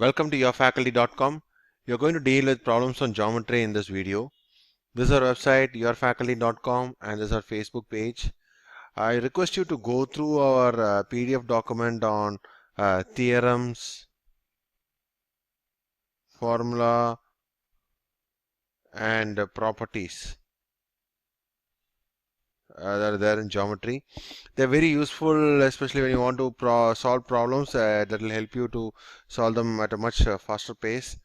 Welcome to yourfaculty.com. You're going to deal with problems on geometry in this video. This is our website yourfaculty.com and this is our Facebook page. I request you to go through our PDF document on theorems, formula and properties that are there in geometry. They're very useful, especially when you want to solve problems that will help you to solve them at a much faster pace.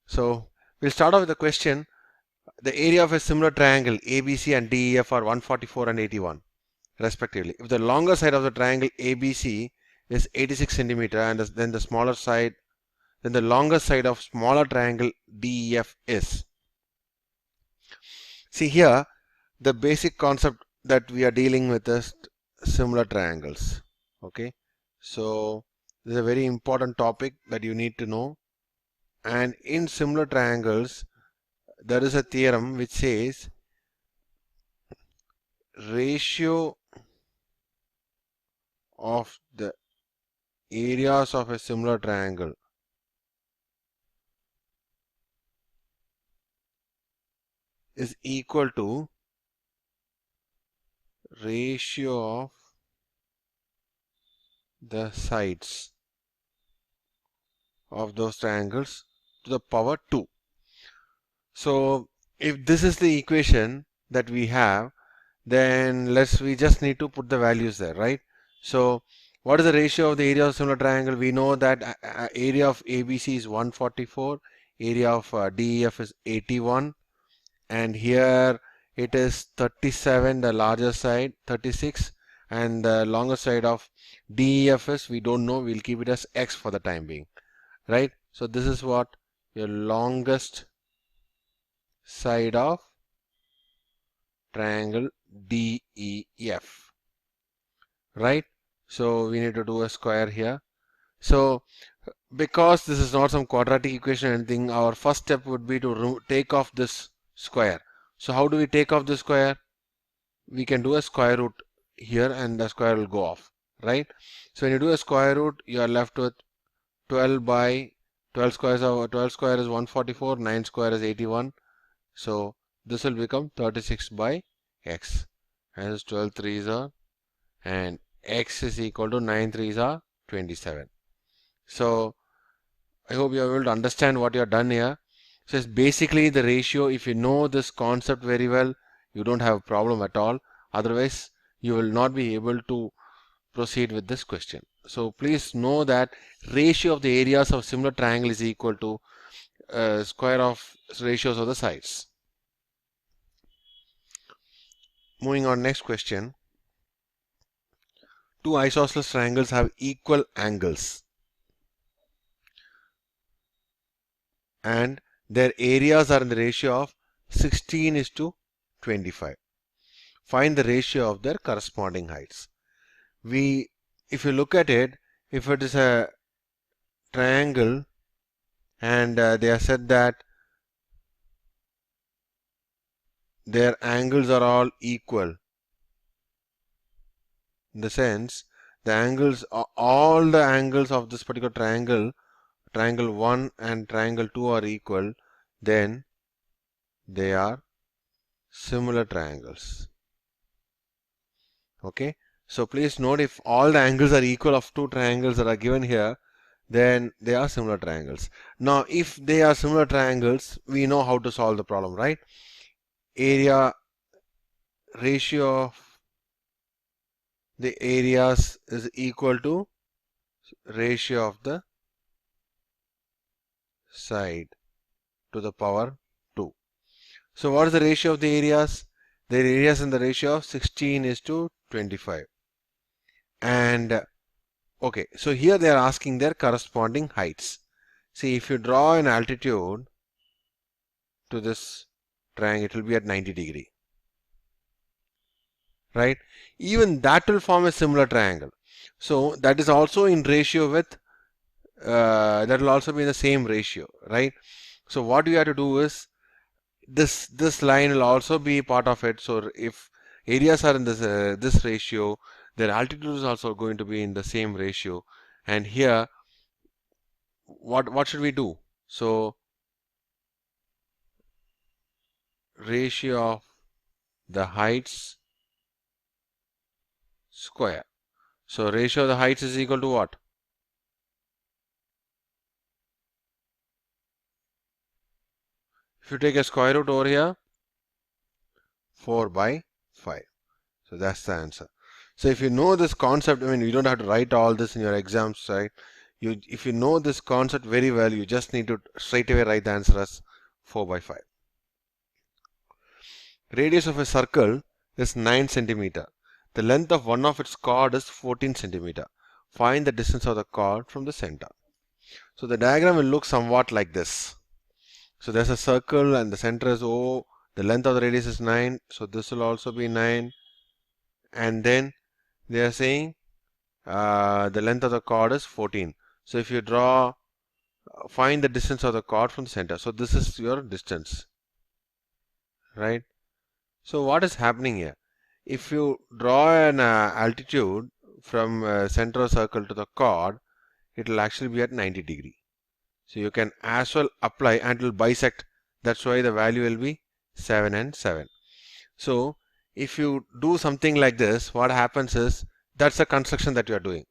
So we'll start off with the question. The area of a similar triangle ABC and DEF are 144 and 81 respectively. If the longer side of the triangle ABC is 86 centimeter and then the longer side of smaller triangle DEF is. See here, the basic concept that we are dealing with is similar triangles. Okay, so this is a very important topic that you need to know. And in similar triangles, there is a theorem which says ratio of the areas of a similar triangle is equal to ratio of the sides of those triangles to the power 2. So if this is the equation that we have, then we just need to put the values there, right? So what is the ratio of the area of similar triangle? We know that area of ABC is 144, area of DEF is 81, and here it is 37, the larger side 36, and the longer side of DEF is, we don't know, we'll keep it as X for the time being, right? So this is what your longest side of triangle DEF, right? So we need to do a square here. So because this is not some quadratic equation or anything, our first step would be to take off this square. So how do we take off the square? We can do a square root here and the square will go off, right? So when you do a square root, you are left with 12 by 12 squares of 12 square is 144, 9 square is 81. So this will become 36 by x, as 12 threes are, and x is equal to 9 threes are 27. So I hope you are able to understand what you have done here. So it's basically the ratio. If you know this concept very well, you don't have a problem at all. Otherwise, you will not be able to proceed with this question. So please know that ratio of the areas of similar triangle is equal to square of ratios of the sides. Moving on, next question. Two isosceles triangles have equal angles and their areas are in the ratio of 16:25. Find the ratio of their corresponding heights. If you look at it, if it is a triangle and they have said that their angles are all equal, in the sense all the angles of this particular triangle, triangle 1 and triangle 2 are equal, then they are similar triangles. Okay, so please note, if all the angles are equal of two triangles that are given here, then they are similar triangles. Now if they are similar triangles, we know how to solve the problem, right? Area ratio of the areas is equal to ratio of the side to the power 2. So what is the ratio of the areas? The areas in the ratio of 16:25. And okay, so here they are asking their corresponding heights. See, if you draw an altitude to this triangle, it will be at 90 degree, right? Even that will form a similar triangle. So that is also in ratio with that will also be in the same ratio, right? So what we have to do is this line will also be part of it. So if areas are in this ratio, their altitude is also going to be in the same ratio, and here what should we do? So ratio of the heights square. So ratio of the heights is equal to what? If you take a square root over here, 4 by 5. So that's the answer. So if you know this concept, I mean, you don't have to write all this in your exams, right? If you know this concept very well, you just need to straight away write the answer as 4 by 5. Radius of a circle is 9 centimeter. The length of one of its chord is 14 centimeter. Find the distance of the chord from the center. So the diagram will look somewhat like this. So there's a circle and the center is O. The length of the radius is 9. So this will also be 9. And then they are saying the length of the chord is 14. So if you find the distance of the chord from the center. So this is your distance, right? So what is happening here? If you draw an altitude from center of circle to the chord, it will actually be at 90 degree. So you can as well apply and it will bisect. That's why the value will be 7 and 7. So if you do something like this, what happens is that's the construction that you are doing,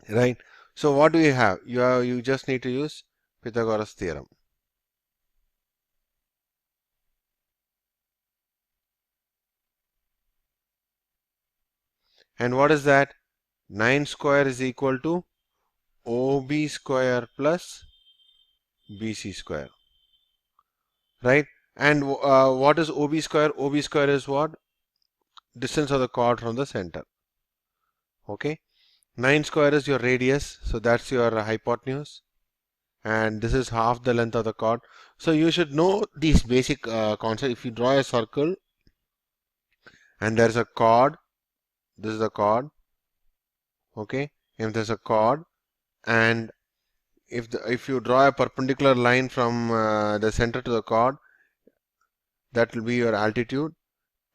right? So what do you have? You just need to use Pythagoras theorem. And what is that? 9 square is equal to OB square plus BC square, right? And what is OB square? OB square is what? Distance of the chord from the center. Okay. 9 square is your radius, so that's your hypotenuse. And this is half the length of the chord. So you should know these basic concepts. If you draw a circle and there's a chord, this is the chord. Okay. If there's a chord and if you draw a perpendicular line from the center to the chord, that will be your altitude.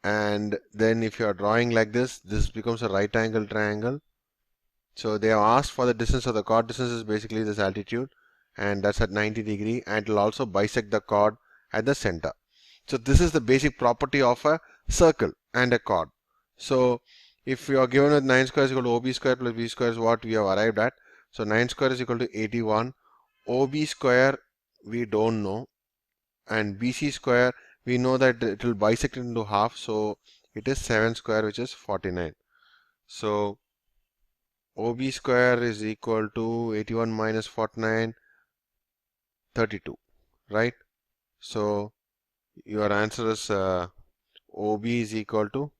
And then if you are drawing like this becomes a right angle triangle. So they have asked for the distance of the chord. Distance is basically this altitude, and that's at 90 degree, and it will also bisect the chord at the center. So this is the basic property of a circle and a chord. So if you are given with 9 square is equal to OB square plus B square is what we have arrived at. So 9 square is equal to 81. OB square we don't know, and BC square we know that it will bisect into half, so it is 7 square, which is 49. So OB square is equal to 81 minus 49, 32, right? So your answer is OB is equal to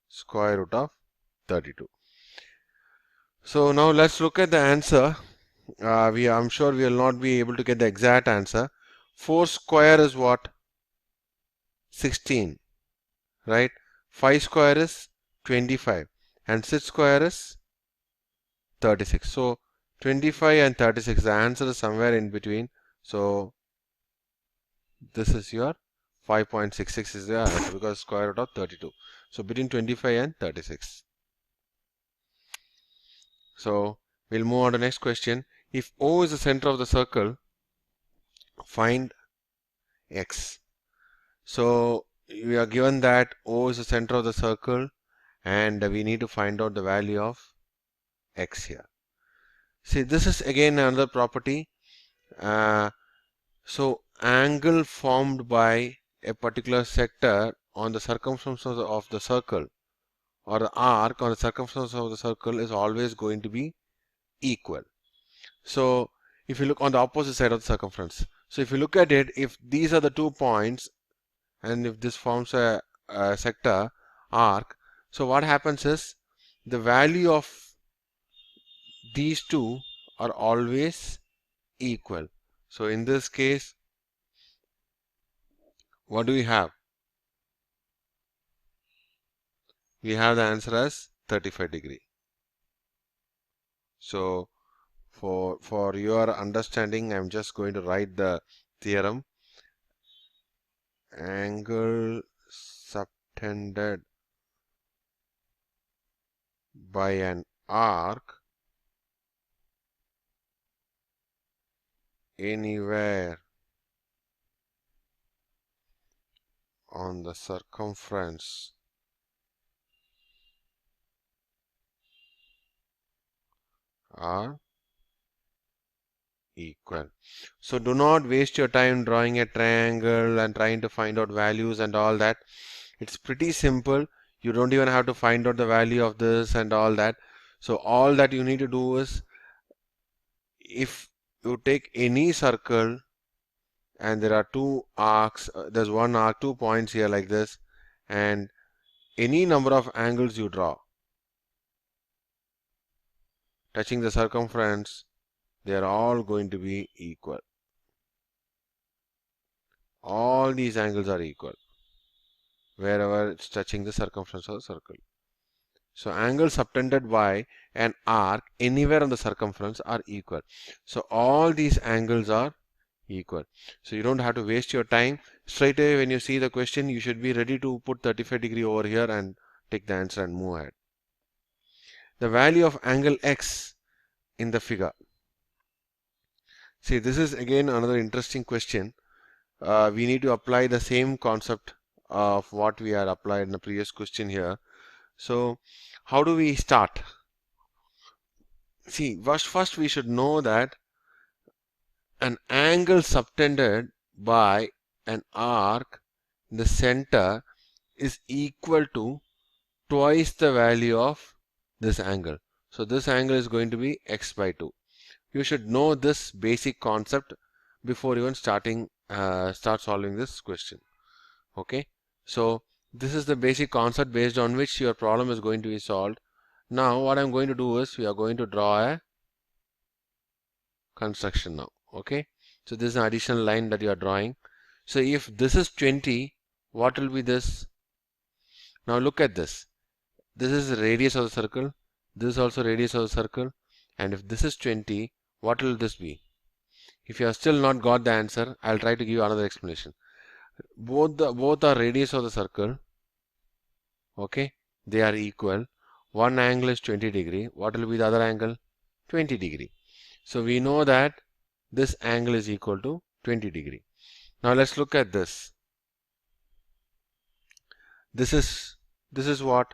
square root of 32. So now let's look at the answer. I'm sure we will not be able to get the exact answer. 4 square is what? 16, right? 5 square is 25 and 6 square is 36. So 25 and 36, the answer is somewhere in between. So this is your 5.66 is the answer because square root of 32. So between 25 and 36. So we'll move on to the next question. If O is the center of the circle, find X. So we are given that O is the center of the circle and we need to find out the value of X here. See, this is again another property. So angle formed by a particular sector on the circumference of the circle or the arc on the circumference of the circle is always going to be equal. So if you look on the opposite side of the circumference, so if you look at it, if these are the 2 points and if this forms a sector arc, so what happens is the value of these two are always equal. So in this case, what do we have? We have the answer as 35 degree. So for your understanding, I'm just going to write the theorem. Angle subtended by an arc anywhere on the circumference are equal. So do not waste your time drawing a triangle and trying to find out values and all that. It's pretty simple. You don't even have to find out the value of this and all that. So all that you need to do is, if you take any circle and there are two arcs, there's one arc, 2 points here like this, and any number of angles you draw touching the circumference, they are all going to be equal. All these angles are equal wherever it's touching the circumference of the circle. So angles subtended by an arc anywhere on the circumference are equal. So all these angles are equal. So you don't have to waste your time. Straight away when you see the question, you should be ready to put 35 degree over here and take the answer and move ahead. The value of angle X in the figure. See, this is again another interesting question. We need to apply the same concept of what we had applied in the previous question here. So how do we start? See, first we should know that an angle subtended by an arc in the center is equal to twice the value of this angle. So this angle is going to be x by 2. You should know this basic concept before even start solving this question. Okay, so this is the basic concept based on which your problem is going to be solved. Now what I'm going to do is, we are going to draw a construction now. Okay, so this is an additional line that you are drawing. So if this is 20, what will be this? Now look at this. This is the radius of the circle. This is also radius of the circle. And if this is 20, what will this be? If you have still not got the answer, I'll try to give you another explanation. Both are radius of the circle. Okay, they are equal. One angle is 20 degree. What will be the other angle? 20 degree. So we know that this angle is equal to 20 degree. Now let's look at this. This is what?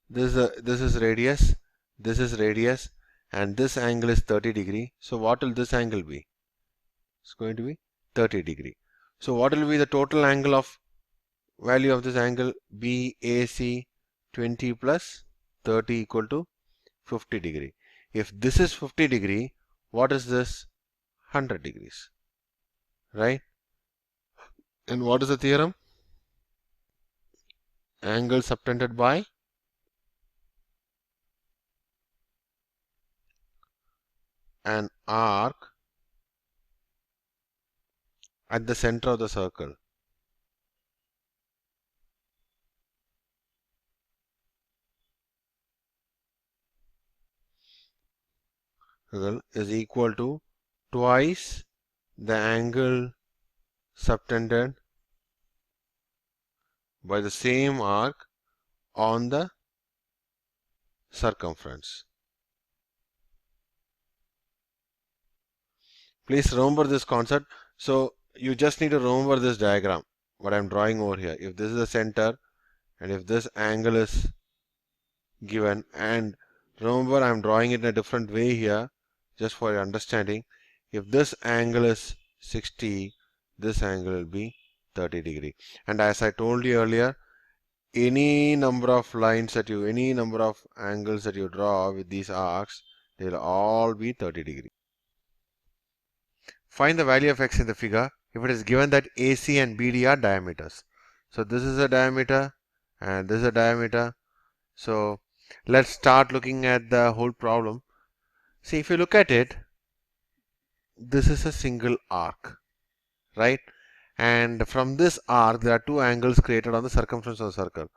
This is radius. This is radius, and this angle is 30 degree. So what will this angle be? It's going to be 30 degree. So what will be the total angle of value of this angle? BAC 20 plus 30 equal to 50 degree. If this is 50 degree, what is this? 100 degrees, right? And what is the theorem? Angle subtended by an arc at the center of the circle is equal to twice the angle subtended by the same arc on the circumference. Please remember this concept. So you just need to remember this diagram, what I'm drawing over here. If this is the center and if this angle is given, and remember I'm drawing it in a different way here just for your understanding. If this angle is 60, this angle will be 30 degree. And as I told you earlier, any number of angles that you draw with these arcs, they will all be 30 degree. Find the value of x in the figure if it is given that AC and BD are diameters. So this is a diameter and this is a diameter. So let's start looking at the whole problem. See, if you look at it, this is a single arc, right? And from this arc, there are two angles created on the circumference of the circle.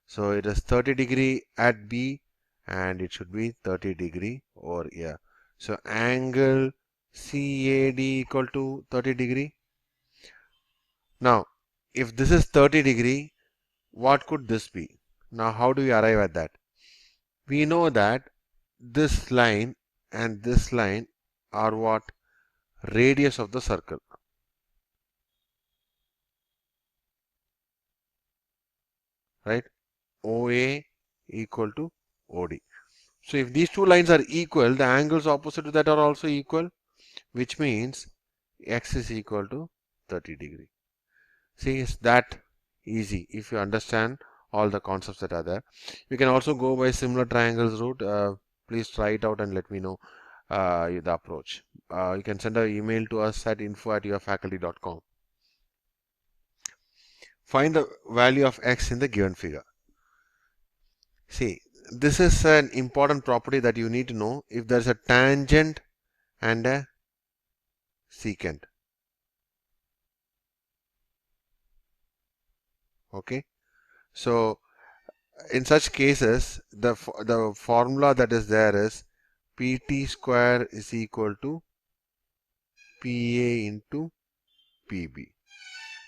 So it is 30 degree at B and it should be 30 degree over here. So angle CAD equal to 30 degree. Now, if this is 30 degree, what could this be? Now, how do we arrive at that? We know that this line and this line are what? radius of the circle, right? OA equal to OD. So if these two lines are equal, the angles opposite to that are also equal, which means x is equal to 30 degree. See, it's that easy if you understand all the concepts that are there. You can also go by similar triangles route. Please try it out and let me know the approach. You can send an email to us at info@urfaculty.com. Find the value of x in the given figure. See, this is an important property that you need to know if there is a tangent and a secant. Okay, so in such cases, the formula that is there is pt square is equal to pa into pb.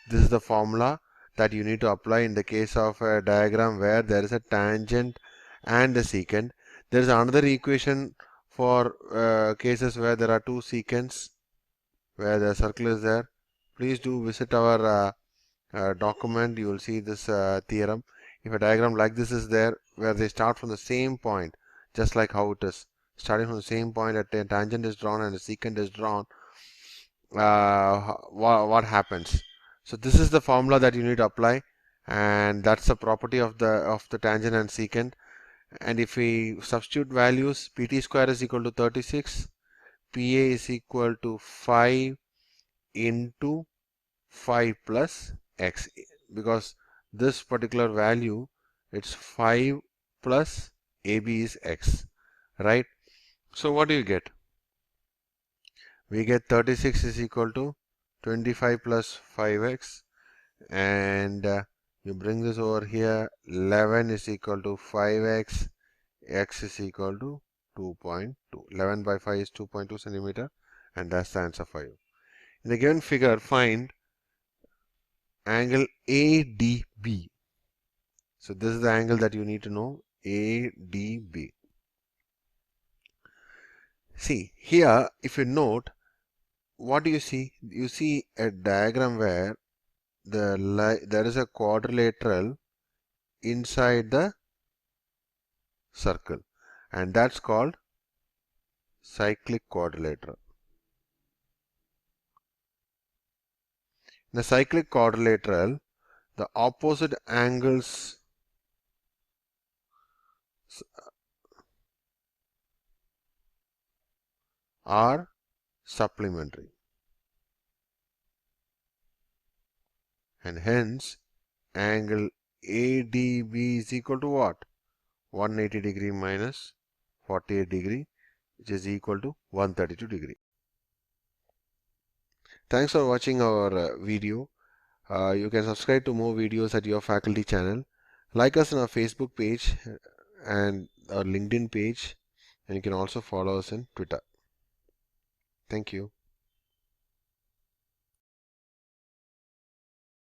This is the formula that you need to apply in the case of a diagram where there is a tangent and a secant. There is another equation for cases where there are two secants, where the circle is there. Please do visit our document. You will see this theorem. If a diagram like this is there, where they start from the same point, just like how it is, starting from the same point, a tangent is drawn and a secant is drawn, what happens? So this is the formula that you need to apply, and that's the property of the tangent and secant. And if we substitute values, pt square is equal to 36, pa is equal to 5 into 5 plus x, because this particular value, it's 5 plus AB is x, right? So what do you get? We get 36 is equal to 25 plus 5x, and you bring this over here, 11 is equal to 5x, x is equal to 2.2. 11 by 5 is 2.2 centimeter, and that's the answer for you. In the given figure, find angle ADB. So this is the angle that you need to know, ADB. See, here, if you note, what do you see? You see a diagram where there is a quadrilateral inside the circle, and that's called cyclic quadrilateral. In the cyclic quadrilateral, the opposite angles are supplementary, and hence angle ADB is equal to what? 180 degree minus 48 degree, which is equal to 132 degree. Thanks for watching our video. You can subscribe to more videos at your faculty channel. Like us on our Facebook page and our LinkedIn page, and you can also follow us on Twitter. Thank you.